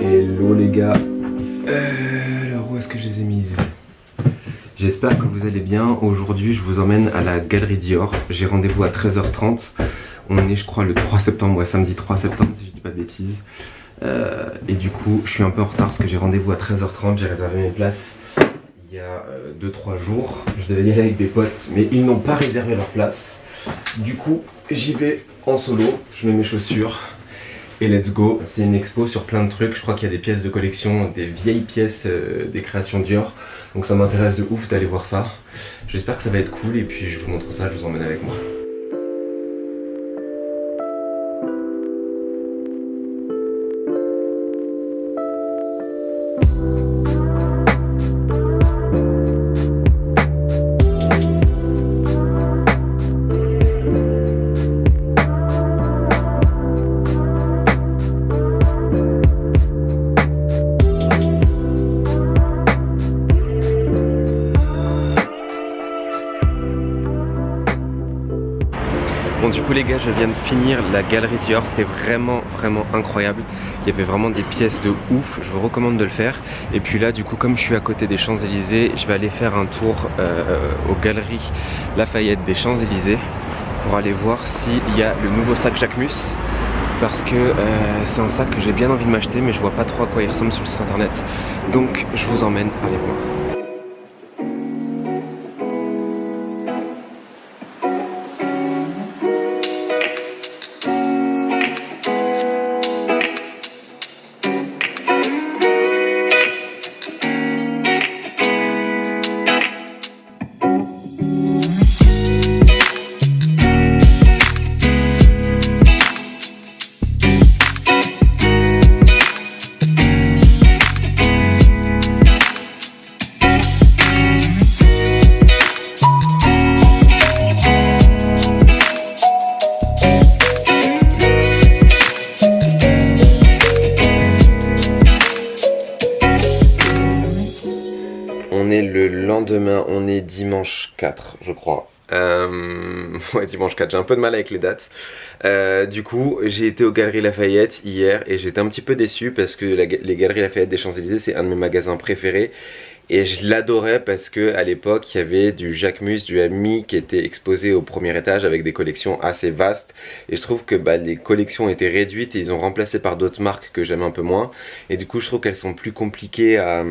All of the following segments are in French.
Hello les gars. Alors où est-ce que je les ai mises? J'espère que vous allez bien. Aujourd'hui je vous emmène à la Galerie Dior. J'ai rendez-vous à 13h30. On est je crois le 3 septembre, ouais, samedi 3 septembre si je dis pas de bêtises. Et du coup je suis un peu en retard parce que j'ai rendez-vous à 13h30. J'ai réservé mes places il y a 2-3 jours. Je devais y aller avec des potes mais ils n'ont pas réservé leur place. Du coup j'y vais en solo. Je mets mes chaussures. Et let's go, c'est une expo sur plein de trucs, je crois qu'il y a des pièces de collection, des vieilles pièces des créations Dior. Donc ça m'intéresse de ouf d'aller voir ça. J'espère que ça va être cool et puis je vous montre ça, je vous emmène avec moi. Bon du coup les gars, je viens de finir la Galerie Dior, c'était vraiment incroyable. Il y avait vraiment des pièces de ouf, je vous recommande de le faire. Et puis là du coup comme je suis à côté des Champs-Élysées, je vais aller faire un tour aux Galeries Lafayette des Champs-Élysées pour aller voir s'il y a le nouveau sac Jacquemus. Parce que c'est un sac que j'ai bien envie de m'acheter mais je vois pas trop à quoi il ressemble sur le site internet. Donc je vous emmène avec moi. On est le lendemain, on est dimanche 4 je crois. Ouais, dimanche 4, j'ai un peu de mal avec les dates. Du coup j'ai été aux Galeries Lafayette hier et j'étais un petit peu déçu parce que les Galeries Lafayette des Champs-Élysées c'est un de mes magasins préférés. Et je l'adorais parce que à l'époque il y avait du Jacquemus, du Ami qui était exposé au premier étage avec des collections assez vastes. Et je trouve que les collections étaient réduites et ils ont remplacé par d'autres marques que j'aime un peu moins. Et du coup je trouve qu'elles sont plus compliquées à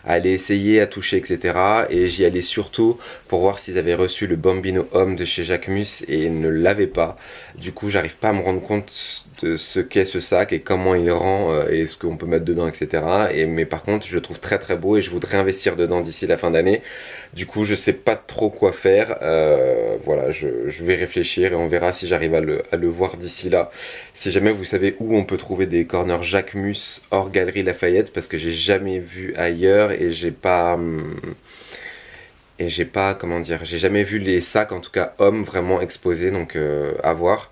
aller essayer, à toucher, etc. Et j'y allais surtout pour voir s'ils avaient reçu le Bambino Homme de chez Jacquemus et ils ne l'avaient pas. Du coup j'arrive pas à me rendre compte de ce qu'est ce sac et comment il rend et ce qu'on peut mettre dedans, etc. Mais par contre je le trouve très beau et je voudrais investir dedans d'ici la fin d'année. Du coup je sais pas trop quoi faire. Voilà, je vais réfléchir et on verra si j'arrive à le voir d'ici là. Si jamais vous savez où on peut trouver des corners Jacquemus hors Galerie Lafayette, parce que j'ai jamais vu ailleurs et j'ai pas comment dire, j'ai jamais vu les sacs en tout cas hommes vraiment exposés, donc à voir.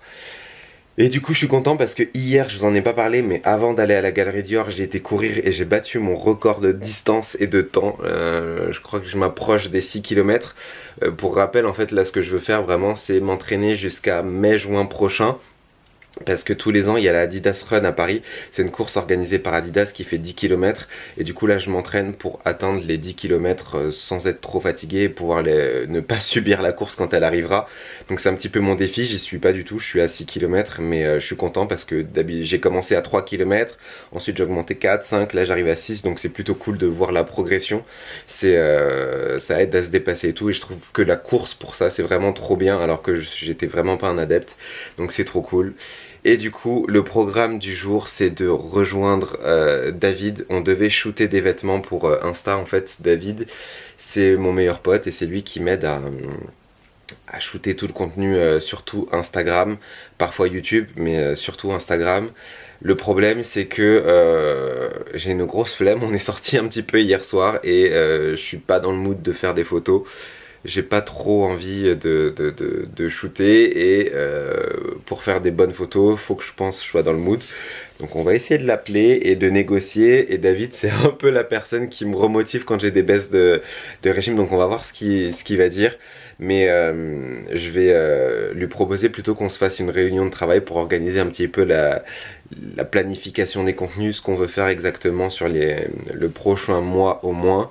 Et du coup je suis content parce que hier, je vous en ai pas parlé, mais avant d'aller à la Galerie Dior, j'ai été courir et j'ai battu mon record de distance et de temps. Je crois que je m'approche des 6 km. Pour rappel, en fait, là ce que je veux faire vraiment, c'est m'entraîner jusqu'à mai-juin prochain. Parce que tous les ans il y a la Adidas Run à Paris, c'est une course organisée par Adidas qui fait 10 km. Et du coup là je m'entraîne pour atteindre les 10 km sans être trop fatigué et pouvoir ne pas subir la course quand elle arrivera. Donc c'est un petit peu mon défi, j'y suis pas du tout, je suis à 6 km. Mais je suis content parce que j'ai commencé à 3 km, ensuite j'ai augmenté 4, 5, là j'arrive à 6. Donc c'est plutôt cool de voir la progression, ça aide à se dépasser et tout. Et je trouve que la course pour ça c'est vraiment trop bien alors que j'étais vraiment pas un adepte. Donc c'est trop cool. Et du coup le programme du jour c'est de rejoindre David. On devait shooter des vêtements pour Insta en fait. David c'est mon meilleur pote et c'est lui qui m'aide à shooter tout le contenu, surtout Instagram, parfois YouTube, mais surtout Instagram. Le problème c'est que j'ai une grosse flemme, on est sorti un petit peu hier soir et je suis pas dans le mood de faire des photos. J'ai pas trop envie de shooter et pour faire des bonnes photos, faut que je sois dans le mood. Donc on va essayer de l'appeler et de négocier. Et David c'est un peu la personne qui me remotive quand j'ai des baisses de régime. Donc on va voir ce qu'il va dire. Mais je vais lui proposer plutôt qu'on se fasse une réunion de travail pour organiser un petit peu la planification des contenus, ce qu'on veut faire exactement sur le prochain mois au moins,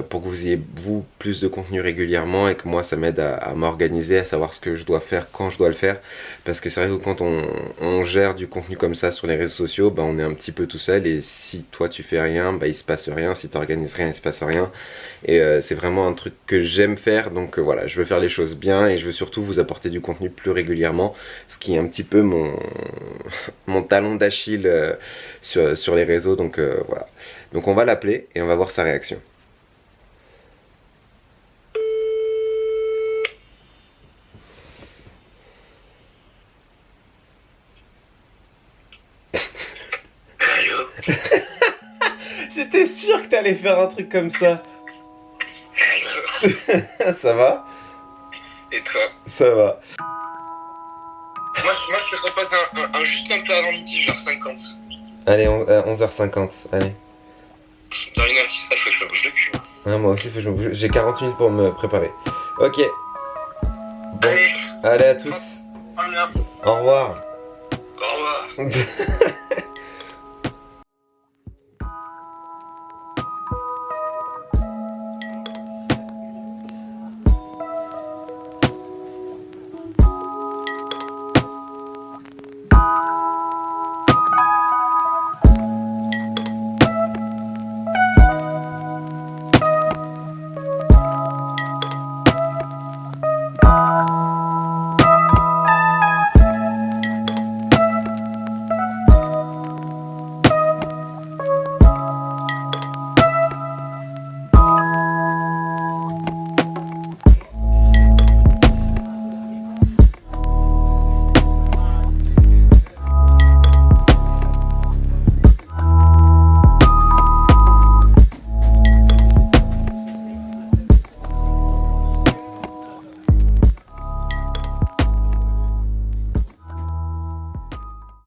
pour que vous ayez vous plus de contenu régulièrement et que moi ça m'aide à m'organiser, à savoir ce que je dois faire, quand je dois le faire, parce que c'est vrai que quand on gère du contenu comme ça sur les réseaux sociaux, bah, on est un petit peu tout seul, et si toi tu fais rien, bah, il se passe rien, si tu organises rien, il se passe rien, et c'est vraiment un truc que j'aime faire, donc voilà, je veux faire les choses bien et je veux surtout vous apporter du contenu plus régulièrement, ce qui est un petit peu mon talon d'Achille sur les réseaux, donc voilà. Donc on va l'appeler et on va voir sa réaction. Allô? J'étais sûr que t'allais faire un truc comme ça. Allô? Ça va? Et toi? Ça va. Moi je te propose juste un peu avant midi, genre 50. Allez, 11h50, allez. Dans une heure qui ça, faut que je me bouge le cul. Ah, moi aussi, faut que je me bouge. J'ai 40 minutes pour me préparer. Ok. Bon, Allez, allez à tous. prends bien. Au revoir. Au revoir.